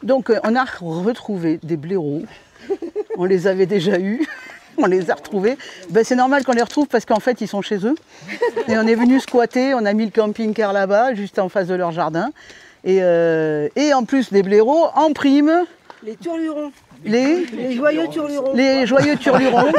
Donc on a retrouvé des blaireaux, on les avait déjà eus, on les a retrouvés. Ben, c'est normal qu'on les retrouve parce qu'en fait ils sont chez eux. Et on est venu squatter, on a mis le camping-car là-bas, juste en face de leur jardin. Et en plus des blaireaux, en prime, les turlurons. Les joyeux turlurons. Les joyeux turlurons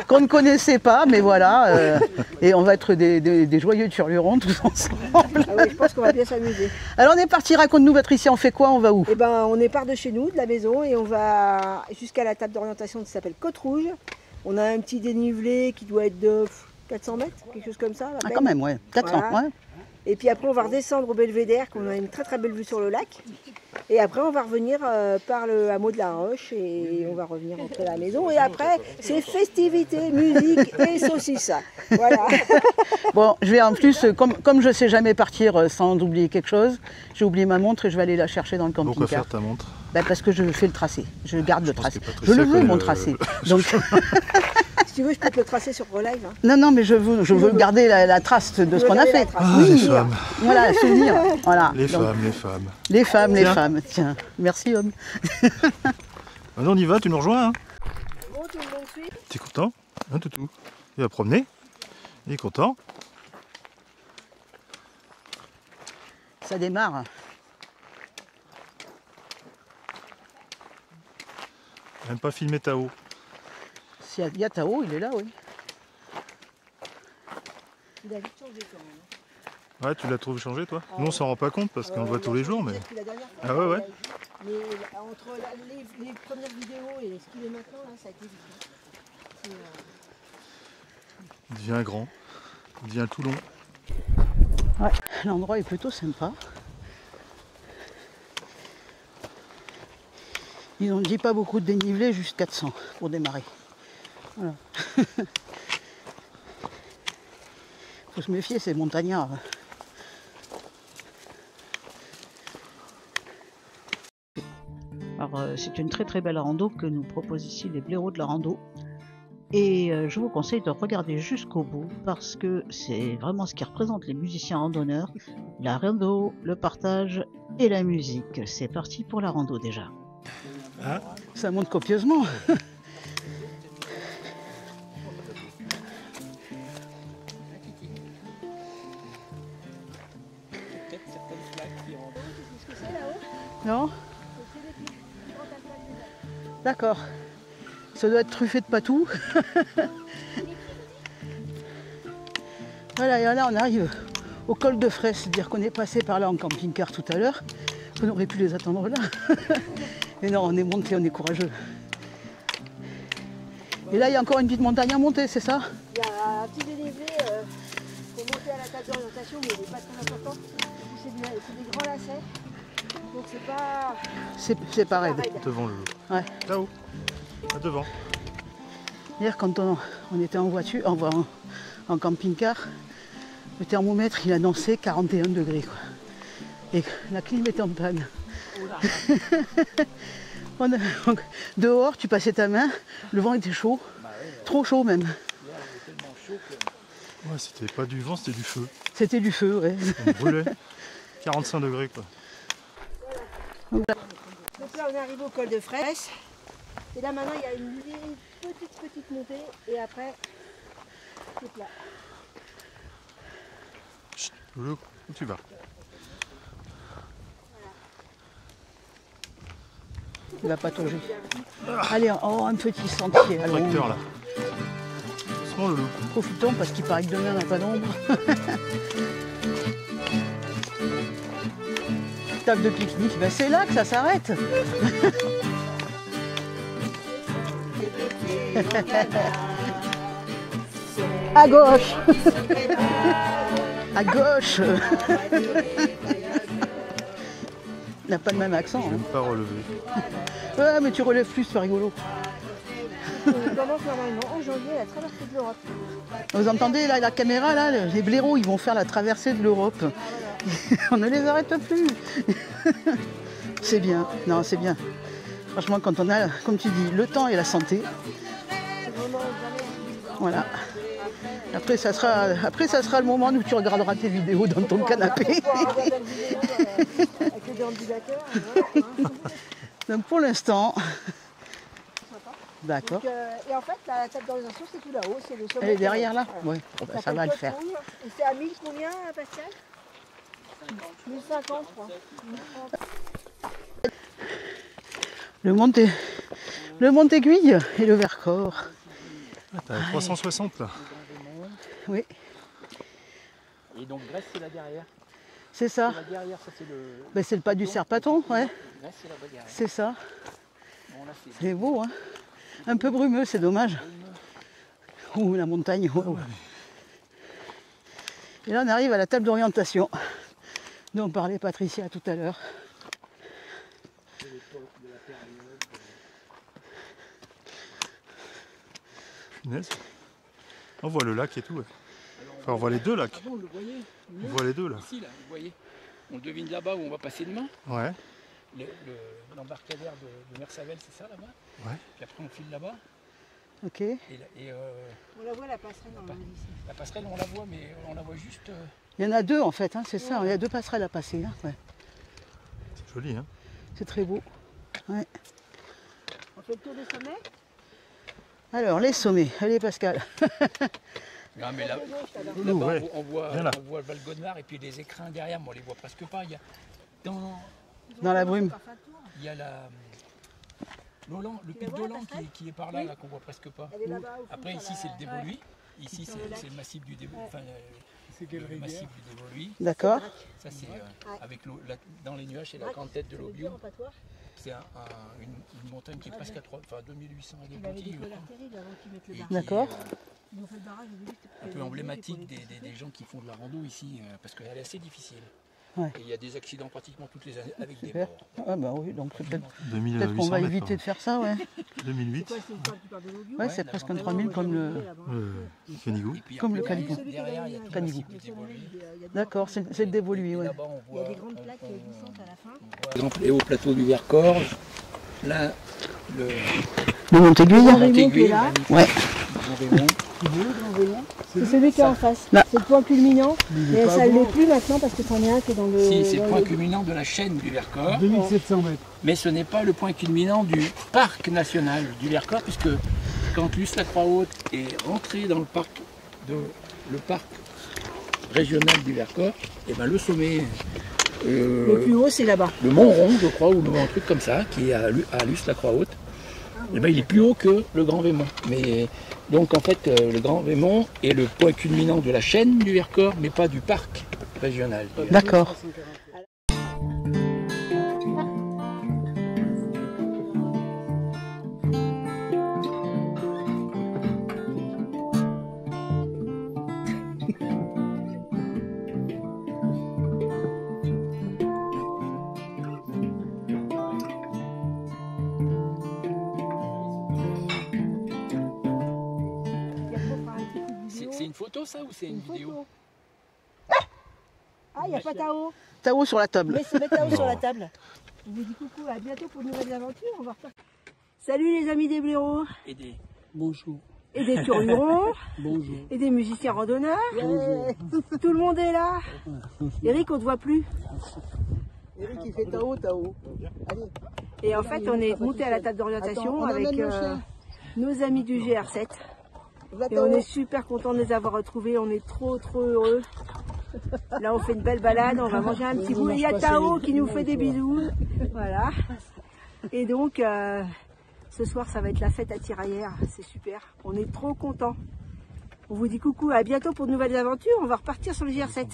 qu'on ne connaissait pas, mais voilà. Et on va être des joyeux turlurons tous ensemble. Ah oui, je pense qu'on va bien s'amuser. Alors on est parti, raconte-nous Patricia, on fait quoi, on va où? Eh ben, on est part de chez nous, de la maison, et on va jusqu'à la table d'orientation qui s'appelle Côte Rouge. On a un petit dénivelé qui doit être de 400 mètres, quelque chose comme ça. Ah quand même, ouais, 400, voilà. Ouais. Et puis après on va redescendre au Belvédère, qu'on a une très très belle vue sur le lac. Et après on va revenir par le hameau de la Roche et on va revenir rentrer à la maison. Et après c'est festivité, musique et saucisses. Voilà. Bon, je vais en plus, comme je ne sais jamais partir sans oublier quelque chose, j'ai oublié ma montre et je vais aller la chercher dans le camping-car. Pourquoi faire ta montre? Ben parce que je fais le tracé, je garde le tracé. Je le veux mon tracé. Donc... Si tu veux, je peux te le tracer sur ProLive. Hein. Non, mais je veux garder la trace de ce qu'on a fait. Ah, oui, les femmes. Voilà, souvenir. Voilà. Les Donc, femmes, les femmes. Les femmes, les femmes. Tiens, merci homme. Maintenant on y va, tu nous rejoins. Hein. Bon, tout le monde suit. T'es content? Hein, toutou? Il va promener. Il est content. Ça démarre. Même pas filmer Tao. S'il y a Tao, il est là, oui. Il a vite changé quand même. Ouais, tu l'as trouvé changé toi? Nous on s'en rend pas compte parce qu'on le voit tous les jours, mais... Ah ouais, ouais. Mais entre les premières vidéos et ce qu'il est maintenant, là, ça a été difficile. Il devient grand, il devient tout long. Ouais, l'endroit est plutôt sympa. Ils n'ont dit pas beaucoup de dénivelé, juste 400 pour démarrer. Voilà. Faut se méfier, c'est montagnard. Alors c'est une très très belle rando que nous proposent ici les blaireaux de la rando. Et je vous conseille de regarder jusqu'au bout parce que c'est vraiment ce qui représente les musiciens randonneurs. La rando, le partage et la musique. C'est parti pour la rando déjà. Hein? Ça monte copieusement. Non? D'accord. Ça doit être truffé de patou. Voilà, et là on arrive au col de Fraisse, c'est-à-dire qu'on est passé par là en camping-car tout à l'heure. On aurait pu les attendre là. Mais non, on est monté, on est courageux. Et là, il y a encore une petite montagne à monter, c'est ça? Il y a un petit dénivelé pour monter à la table d'orientation, mais il n'est pas très important. C'est des grands lacets, donc c'est pas... C'est pas raide. Devant le... Ouais. Là-haut. Là devant. Hier, quand on était en voiture, en camping-car, le thermomètre, il annonçait 41 degrés. Quoi. Et la clim était en panne. Dehors, tu passais ta main, le vent était chaud, trop chaud même. Ouais, c'était pas du vent, c'était du feu. C'était du feu, ouais. On brûlait. 45 degrés quoi. Donc là, on est arrivé au col de Fraisse. Et là, maintenant, il y a une petite montée. Et après, c'est plat. Chut, Loulou, où tu vas? Il va patauger. Allez, oh, un petit sentier. Allons. Tracteur là. Doucement Loulou. Profitons parce qu'il paraît que demain on n'a pas d'ombre. Table de pique-nique, ben c'est là que ça s'arrête. À gauche. À gauche. Il n'a pas le même accent. Je vais Hein. même pas relever. Ouais, mais tu relèves plus, c'est rigolo. On commence normalement en janvier la traversée de l'Europe. Vous entendez là, la caméra, là, les blaireaux, ils vont faire la traversée de l'Europe. On ne les arrête plus. C'est bien, non, c'est bien. Franchement, quand on a, comme tu dis, le temps et la santé. Voilà. Après, ça sera le moment où tu regarderas tes vidéos dans ton canapé. Avec le déambulateur. Voilà, hein. Donc pour l'instant, d'accord. Donc, et en fait, la table d'orientation, c'est tout là-haut. C'est le sommet. Elle est derrière là? Voilà. Oui, ça va le s'appelle faire. Côte Rouge. Et c'est à 1000 combien, Pascal 1050, je crois. 1030. Le Montéguille et le Vercors. Ah, t'as 360 là. Oui, Et donc Grèce c'est là derrière. c'est ça. Là derrière, ça c'est le. Ben, c'est le pas du Serpaton, ouais. Grèce c'est là-bas derrière. C'est ça. Bon, là, c'est... C'est beau, hein. Un peu brumeux, c'est dommage. Ouh, la montagne. Wow. Et là, on arrive à la table d'orientation dont parlait Patricia tout à l'heure. Punaise. On voit le lac et tout. Ouais. Enfin, on voit les deux lacs. Ah bon, on le voyait. On voit les deux là. Ici là, vous voyez. On le devine là-bas où on va passer demain. Ouais. L'embarcadère de Mersavel, c'est ça là-bas. Ouais. Puis après on file là-bas. Ok. On la voit la passerelle dans ici. La passerelle on la voit, mais on la voit juste. Il y en a deux en fait, hein, c'est ça. Il y a deux passerelles à passer. Hein, ouais. C'est joli, hein. C'est très beau. Ouais. On fait le tour des sommets. Alors, les sommets. Allez, Pascal. Non, mais là, Ouh, là-bas, ouais. on voit Viens là. le Val-Godemar et puis les écrins derrière, mais on les voit presque pas. Il y a, Dans la brume. il y a le pic d'Olan qui est par là, là qu'on voit presque pas. Elle est là-bas au fond, Après, sur ici, c'est la- le Dévoluy. Ici, Sur le lac. c'est le massif du Dévoluy. Enfin, le massif du Dévoluy. D'accord. Ça, c'est avec l'eau, dans les nuages, c'est la grande tête de l'Aubiou. C'est une montagne qui est presque à 2800 à Il avait des Despontilles. colères terribles avant qu'ils mettent le Et barrage. qui est, D'accord. Ils ont fait le barrage au début, c'était un peu pour emblématique les des gens qui font de la rando ici, parce qu'elle est assez difficile. Ouais. Et il y a des accidents pratiquement toutes les années avec des Super. morts. Ah bah oui, donc peut-être 2800 qu'on va mètres, éviter de faire ça, ouais. 2008. C'est quoi, c'est une part du parc de l'Aubiou Ouais, c'est presque un 3000 comme le... Canigou. Et puis Comme après, le Canigou. derrière, il y a tout le Canigou. massif du Dévoluy. D'accord, c'est le Dévoluy, Et ouais. là-bas, on Il y a voit, des grandes plaques glissantes à la fin. par exemple, les hauts plateaux du Vercors. Là, le Le Montéguille. Montéguille, là. Ouais. C'est celui qui est en face. Là. C'est le point culminant. Mais ça ne l'est plus maintenant parce que c'en est un qui est dans le. Si, c'est le dans point le- culminant de la chaîne du Vercors. 2700 mètres. Mais ce n'est pas le point culminant du parc national du Vercors, puisque quand Luce-la-Croix-Haute est rentré dans le parc régional du Vercors, et ben le sommet, Le plus haut, c'est là-bas. le Mont Rond, je crois, ou un truc comme ça, qui est à Luce-la-Croix-Haute, et ben il est plus haut que le Grand Vémont. Mais donc en fait, le Grand Vémont est le point culminant de la chaîne du Vercors, mais pas du parc régional. D'accord. C'est une photo ça ou c'est une vidéo? Ah, il n'y a pas Tao. Tao sur la table. Mais c'est mettre Tao sur Non. la table. On vous dit coucou, à bientôt pour de nouvelles aventures. On va repartir. Salut les amis des blaireaux Et des... Bonjour. et des turlurons Bonjour. et des musiciens randonneurs. Tout le monde est là. Eric, on ne te voit plus. Eric, il fait Tao, Tao. Et en fait, on est monté à la table d'orientation avec nos amis du GR7. Et on est super contents de les avoir retrouvés. On est trop heureux. Là, on fait une belle balade. On va manger un petit bout. Il y a Tao qui nous fait des bisous. Voilà. Et donc, ce soir, ça va être la fête à Tiraillère. C'est super. On est trop contents. On vous dit coucou. À bientôt pour de nouvelles aventures. On va repartir sur le GR7.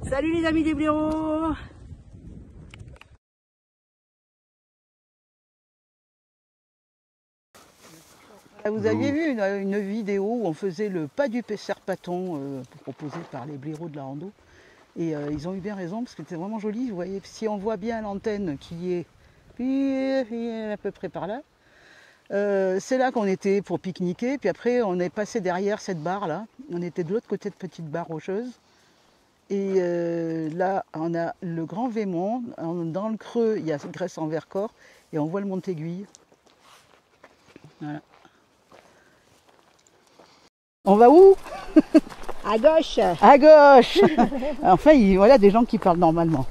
Salut les amis des blaireaux. Vous aviez vu une vidéo où on faisait le pas du Serpaton proposé par les blaireaux de la rando. Et ils ont eu bien raison parce que c'était vraiment joli. Vous voyez, si on voit bien l'antenne qui est à peu près par là, c'est là qu'on était pour pique-niquer. Puis après, on est passé derrière cette barre là. On était de l'autre côté de petite barre rocheuse. Et là, on a le Grand Vémont. Dans le creux, il y a Grèce en Vercors. Et on voit le Montéguille. Voilà. On va où? À gauche. À gauche. Enfin, voilà des gens qui parlent normalement.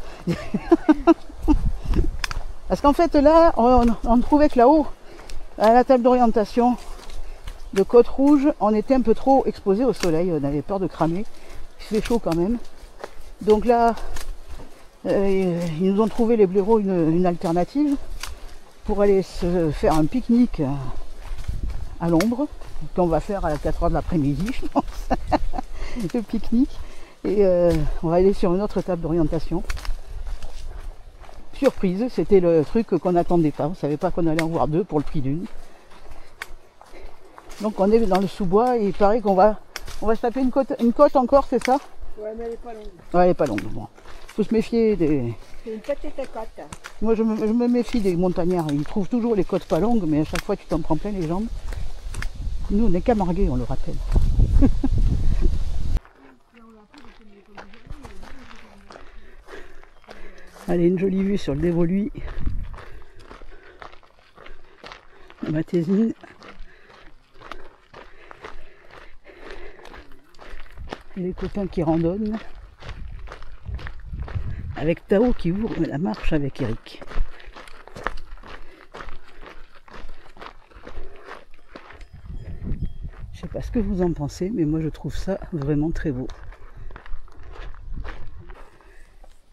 Parce qu'en fait là, on trouvait que là-haut, à la table d'orientation de Côte-Rouge, on était un peu trop exposé au soleil, on avait peur de cramer. Il fait chaud quand même. Donc là, ils nous ont trouvé les blaireaux une alternative pour aller se faire un pique-nique à l'ombre, qu'on va faire à 4 h de l'après-midi, je pense. Le pique-nique. Et on va aller sur une autre table d'orientation. Surprise, c'était le truc qu'on n'attendait pas. On ne savait pas qu'on allait en voir deux pour le prix d'une. Donc on est dans le sous-bois et il paraît qu'on va se taper une côte encore, c'est ça? Ouais, mais elle n'est pas longue. Ouais, elle n'est pas longue. Bon. Faut se méfier des... C'est une petite côte. Moi je me méfie des montagnards. Ils trouvent toujours les côtes pas longues, mais à chaque fois tu t'en prends plein les jambes. Nous on est Camarguais, on le rappelle. Allez, une jolie vue sur le Dévoluy. La Matésine. Et les copains qui randonnent. Avec Tao qui ouvre la marche avec Eric. Je sais pas ce que vous en pensez, mais moi je trouve ça vraiment très beau.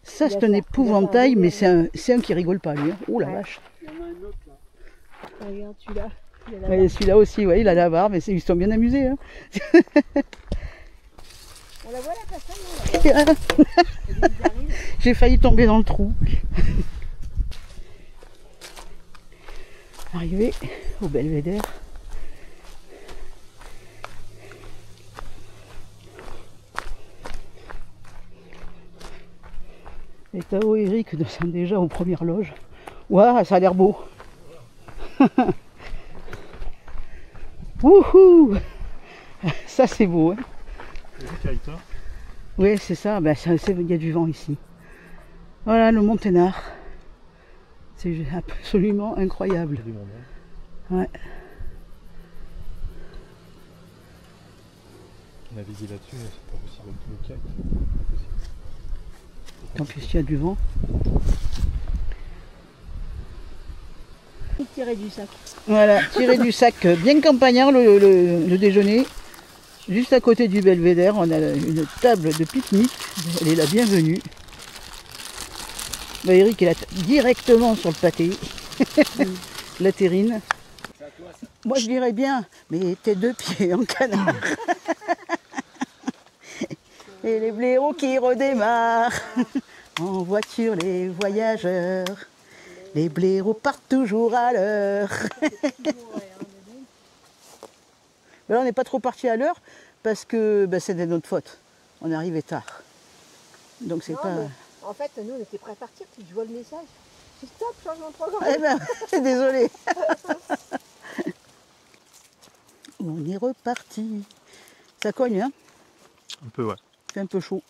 Ça c'est un épouvantail, mais c'est un qui rigole pas lui. Hein. Oh la vache. Regarde celui-là. Ouais, celui-là aussi, ouais, il a la barbe, mais ils sont bien amusés. Hein. On la voit la personne. J'ai failli tomber dans le trou. Arrivé au belvédère. Et Tao et Eric sont déjà aux premières loges. Waouh, ça a l'air beau. Wouhou! Ça c'est beau. Hein. Oui, c'est ça. Ben, il y a du vent ici. Voilà le Monténard. C'est absolument incroyable. Ouais. Naviguer là-dessus, c'est pas possible avec tout le kayak. En plus, il y a du vent. Tirer du sac. Voilà, tirer du sac. Bien campagnard le déjeuner. Juste à côté du belvédère, on a une table de pique-nique. Elle est la bienvenue. Bah, Eric est là directement sur le pâté. La terrine. Moi je dirais bien, mais tes deux pieds en canard. Et les blaireaux qui redémarrent. En voiture les voyageurs. Les blaireaux partent toujours à l'heure. Ben là, on n'est pas trop parti à l'heure parce que ben, c'est de notre faute. On est arrivé tard. Donc c'est pas... En fait, nous, on était prêts à partir, puis je vois le message. Je dis stop, changement de programme. Eh ben, désolé. On est reparti. Ça cogne, hein? Un peu, ouais. Il fait un peu chaud.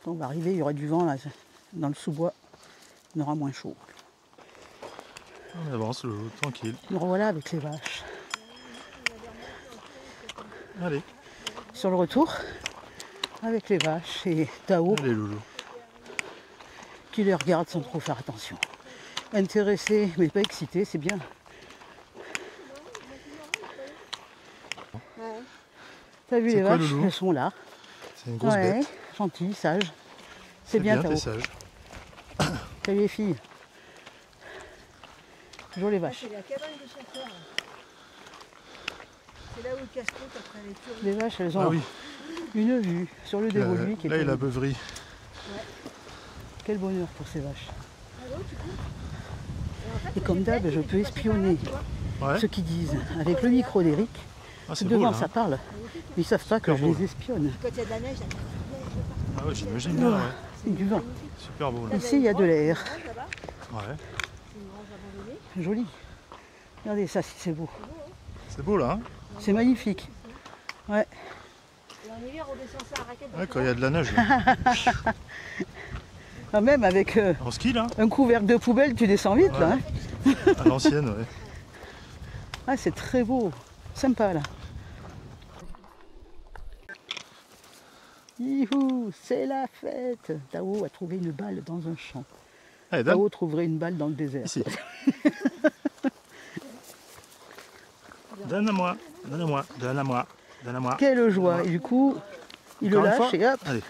Quand on va arriver, il y aura du vent là, dans le sous-bois. On aura moins chaud. On avance, tranquille. Nous revoilà avec les vaches. Allez. Sur le retour, avec les vaches et Tao. Allez, loulou. Qui les regarde sans trop faire attention. Intéressé, mais pas excité, c'est bien. Ouais. T'as vu C'est les quoi, vaches? Loulou? Elles sont là. C'est une grosse Ouais, bête. gentilles, sages. C'est bien, t'es Tao. sage. Salut les filles. Toujours les vaches. C'est la cabane de chasseurs. C'est là où le casse-croûte après les tueries. Les vaches, elles ont Ah oui, une vue sur le Dévoluy qui est là, il a terrible. beuverie. Quel bonheur pour ces vaches. Ah bon, tu coupes. En fait, Et comme d'hab, je peux espionner Ouais. ce qu'ils disent avec le micro d'Eric. Ah, c'est beau, Devant, là. ça parle. Mais ils savent pas que Super je beau. les espionne. quand il y a de la neige, il y a de la neige. Ah ouais, j'imagine bien, ouais. C'est du vent. Super beau, là. Ici, il y a de l'air. Ouais. C'est une grange abandonnée. Joli. Regardez ça, si c'est beau. C'est beau, là. Hein, C'est magnifique. Ouais. Et en hiver, on descend ça à raquette. ouais, quand il y a de la neige. Là. Quand même, avec En ski, là. un couvercle de poubelle, tu descends vite, là. Hein. À l'ancienne, ouais. Ah, c'est très beau. Sympa, là. Youhou, c'est la fête. Tao a trouvé une balle dans un champ. Allez, donne. Tao trouverait une balle dans le désert. Ici. Donne-moi, donne-moi, donne-moi, donne-moi. Quelle joie. Et du coup, il le Encore une lâche fois. et hop. Allez.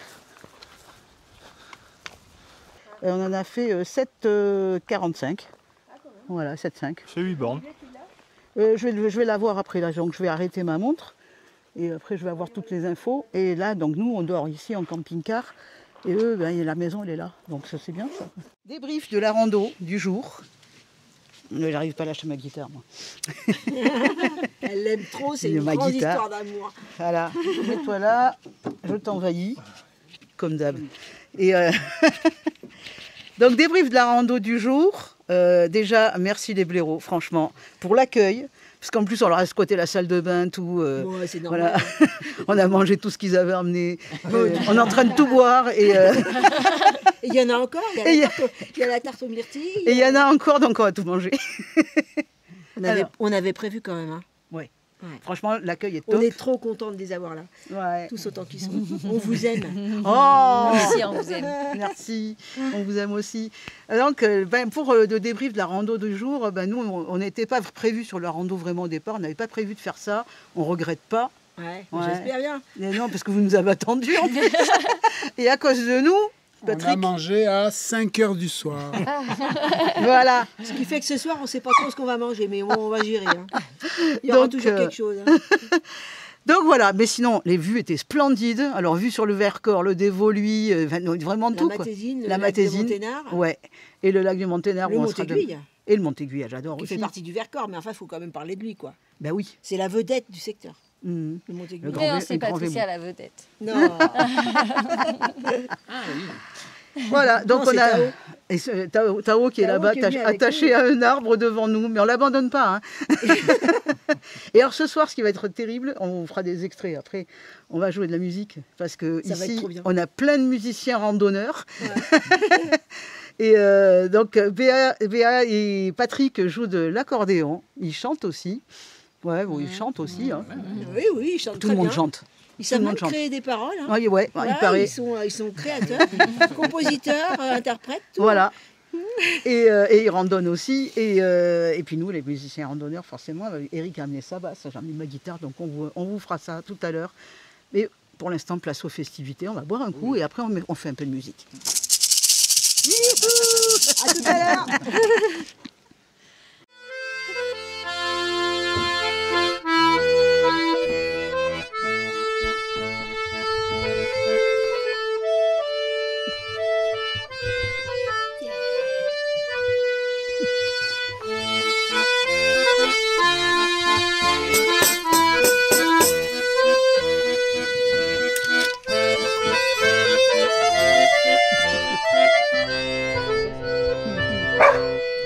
On en a fait 7,45. Voilà, 7,5. Fais 8 bornes. Je vais la voir après là, donc je vais arrêter ma montre et après je vais avoir toutes les infos. Et là, donc nous, on dort ici en camping-car et eux, ben, la maison elle est là, donc ça c'est bien ça. Débrief de la rando du jour. J'arrive pas à lâcher ma guitare moi. Elle l'aime trop, c'est Il y a une ma grande guitare. histoire d'amour. Voilà, mets-toi là, je t'envahis, comme d'hab. Et donc débrief de la rando du jour. Déjà, merci les blaireaux, franchement, pour l'accueil. Parce qu'en plus, on leur a squatté la salle de bain, tout. Ouais, c'est normal. Voilà. On a mangé tout ce qu'ils avaient amené. On est en train de tout boire. Et Et il y en a encore, il y a la tarte aux myrtilles. il y en a encore, donc on va tout manger. Alors. On avait prévu quand même. Hein. Ouais. Ouais. Franchement, l'accueil est top. On est trop contents de les avoir là, Ouais. tous autant qu'ils sont. On vous aime. Oh Merci, on vous aime. Merci, on vous aime aussi. Donc, pour le débrief de la rando du jour, nous, on n'était pas prévu sur la rando vraiment au départ. On n'avait pas prévu de faire ça. On ne regrette pas. Ouais, Ouais. j'espère bien. Et non, parce que vous nous avez attendus en plus. Et à cause de nous, On a Patrick, mangé à 5 h du soir. voilà. Ce qui fait que ce soir, on ne sait pas trop ce qu'on va manger, mais on va gérer. Hein. Il y aura Donc, toujours quelque chose. Hein. Donc voilà, mais sinon, les vues étaient splendides. Alors, vue sur le Vercors, le Dévoluy, vraiment La tout. Quoi. Matésine, le La lac de Matésine. Monténard, Ouais. Et le lac du Monténard. le où on sera Montéguille, Et le Montéguille, j'adore qui aussi. fait partie du Vercors, mais enfin, il faut quand même parler de lui, quoi. Ben oui. C'est la vedette du secteur, Mhm. le Montéguille. Le grand Mais on vé- sait le pas grand toucher vélo. à la vedette. Non, Voilà, donc Non, on c'est a Tao. et Tao qui est Tao là-bas, qui est venu avec attaché à un arbre devant nous, mais on l'abandonne pas. Hein. Et alors ce soir, ce qui va être terrible, on vous fera des extraits après, on va jouer de la musique, parce que Ça va être ici, trop bien. on a plein de musiciens randonneurs. Ouais. Et donc Béa et Patrick jouent de l'accordéon, ils chantent aussi. Ouais, bon, ils chantent aussi. Hein. Oui, oui, ils chantent Tout très le monde bien. chante. Ils Tout savent le monde même chante. créer des paroles. Hein. Ouais, ouais, il Voilà, paraît. ils sont créateurs, compositeurs, interprètes. Tout. Voilà. Et ils randonnent aussi. Et puis nous, les musiciens randonneurs, forcément, Eric a amené sa basse, j'ai amené ma guitare, donc on vous fera ça tout à l'heure. Mais pour l'instant, place aux festivités, on va boire un coup et après on fait un peu de musique. À tout à l'heure.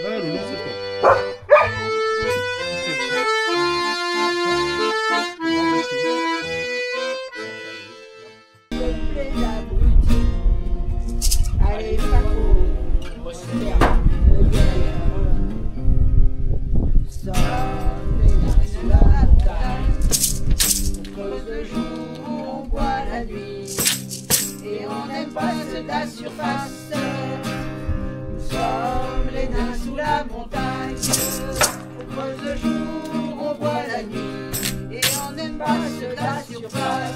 Ouais, le long, c'est toi. Allez, Paco. Le jour, on boit la nuit et on n'aime pas ceux de la surface. Nous sommes les nains sous la montagne. On creuse le jour, on boit la nuit et on n'aime pas ceux de la surface.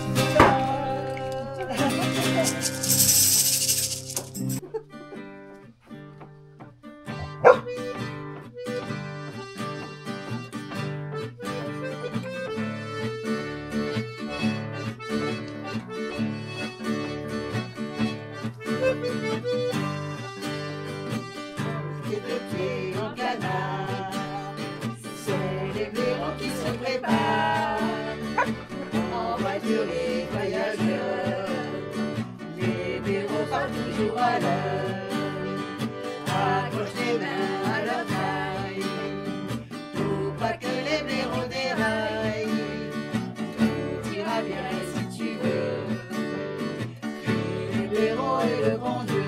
Les deux pieds en canard, c'est les blaireaux qui se préparent. En voiture les voyageurs, les blaireaux partent toujours à l'heure. Accroche les mains à leur taille, pour pas que les blaireaux déraillent. Tout ira bien si tu veux, puis les blaireaux et le bon Dieu.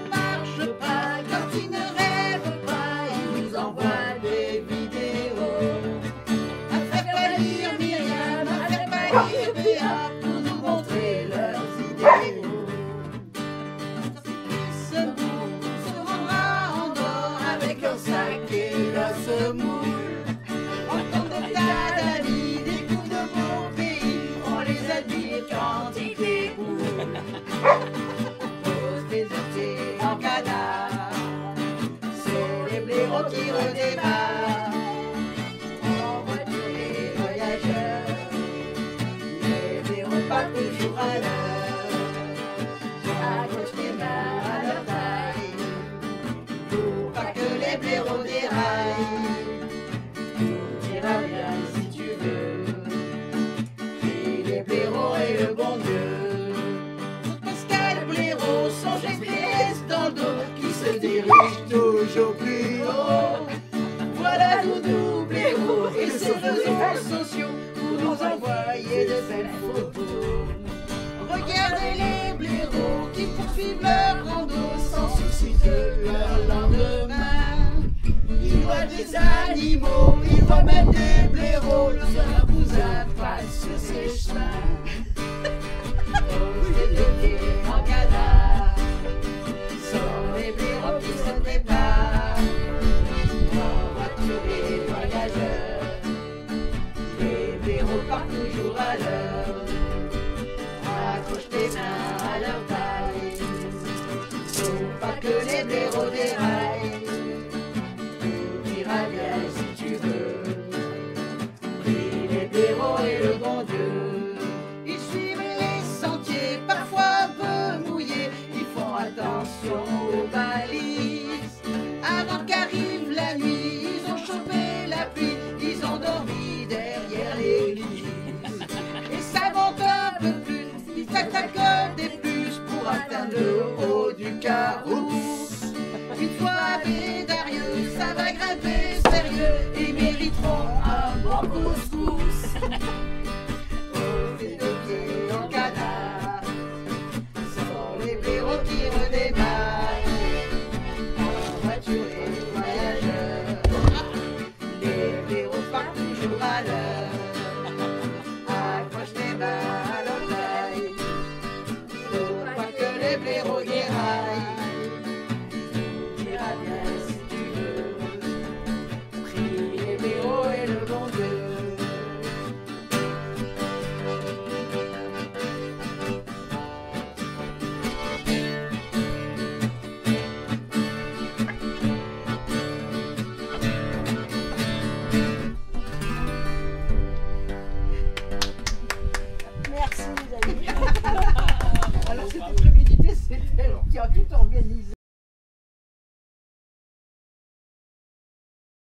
Marche pas quand ils ne rêvent pas, ils nous envoient des vidéos. À faire pâlir Myriam, à faire pâlir Béa, pour nous montrer leur sac et leur semoule. Rencontre des tas d'amis, découvre de beaux pays, on les admire quand ils déboulent. Pose des étés en canard, c'est les blaireaux qui redémarrent. En voiture les voyageurs, les blaireaux partent toujours à l'heure. Accroche tes mains à leur taille, pour pas que les blaireaux déraillent. Tout ira bien si tu veux, et les blaireaux et le bon Dieu. Pascal Blaireau, son GPS dans le dos, qui se dirige toujours plus haut. Voilà Doudou Blaireau et ses réseaux sociaux pour nous envoyer de belles photos. Regardez les blaireaux qui poursuivent leur rando sans souci de leur lendemain. Ils voient des animaux, ils voient même des blaireaux, leur cousin passe sur ses chemins. Pose des pieds en canard, sont les blaireaux qui se préparent. En voiture les voyageurs, les blaireaux partent toujours à l'heure. Accroche tes mains à leur taille, faut pas que les blaireaux déraillent. Tout ira bien si tu veux, prie les blaireaux et le bon Dieu. Ils suivent les sentiers, parfois un peu mouillés, ils font attention aux balises. Avant qu'arrive la nuit, ils ont chopé la pluie, ils ont dormi derrière l'église. Et ça monte un peu plus, ils s'attaquent des puces pour atteindre le haut du Carousse. Une fois Bédarieux, ça va grimper sérieux, ils mériteront un bon couscous. Pose des pieds en canard, sont les blaireaux qui redémarrent. En voiture les voyageurs, les blaireaux partent toujours à l'heure. Accroche tes mains à leur taille, faut pas que les blaireaux déraillent. Tout ira bien si tu veux, prie les blaireaux et le bon Dieu. Merci les amis. Alors c'est pas prémédité, c'est elle qui a tout organisé.